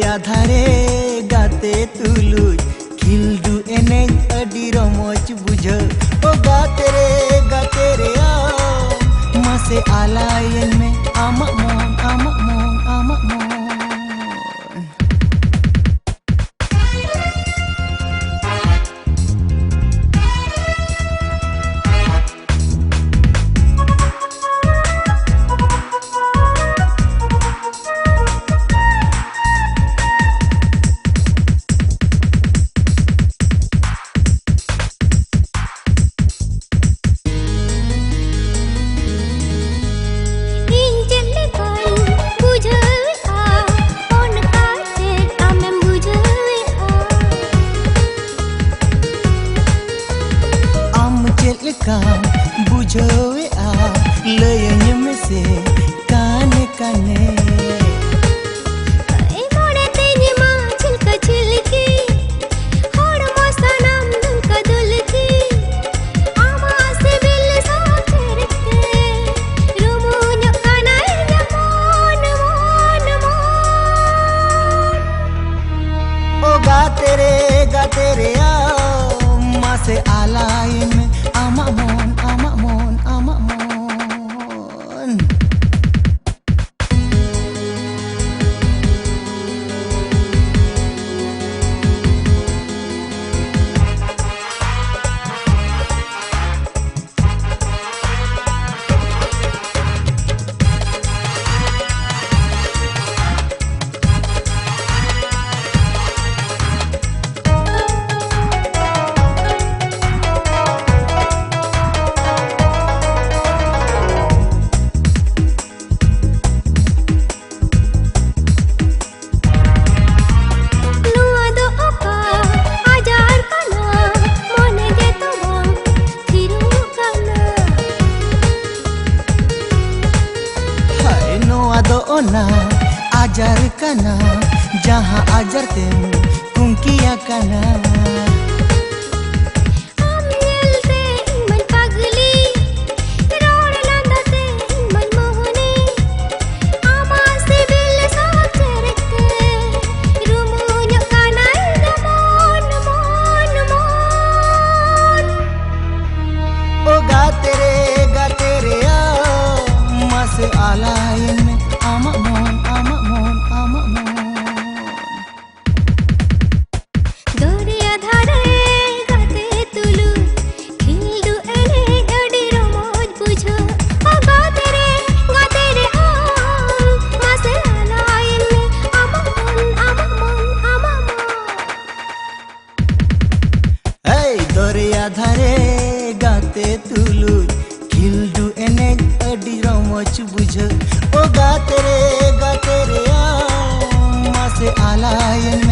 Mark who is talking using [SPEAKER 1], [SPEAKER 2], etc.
[SPEAKER 1] दरिया धारे गाते तुलुय खिलदु एने अडी रमोज बुझ ओ गाते रे आ मासे आलायन में आमा मोन आमा मोन आमा मोन बुझोवे आ लयन में से काने काने
[SPEAKER 2] ए मोड़े तेनी माँ छिलका छिलकी होड़ मस्ता नाम दुलका दुलकी आमा से बिल सा करके रुमुन्यो कानाई ना मोन मोन मोन
[SPEAKER 1] ओ गाते रे आ माँ से आलायन में आमा मोन आमा मोन आमा मोन ना आजार कना जहाँ आजार ते कुंकिया कना ओ गाते रे आ मासे आलायन में आमा मोन आमा मोन आमा मोन
[SPEAKER 2] दरिया धारे गाते तुलु खिलदु एने अडी रमोज बुझो ओ गाते रे आ मासे आलायन में आमा मोन आमा मोन आमा मोन
[SPEAKER 1] ए दरिया धारे गाते तुलु खिलदु एने अडी रमोज बुझ ओ गाते रे आ मासे आलायन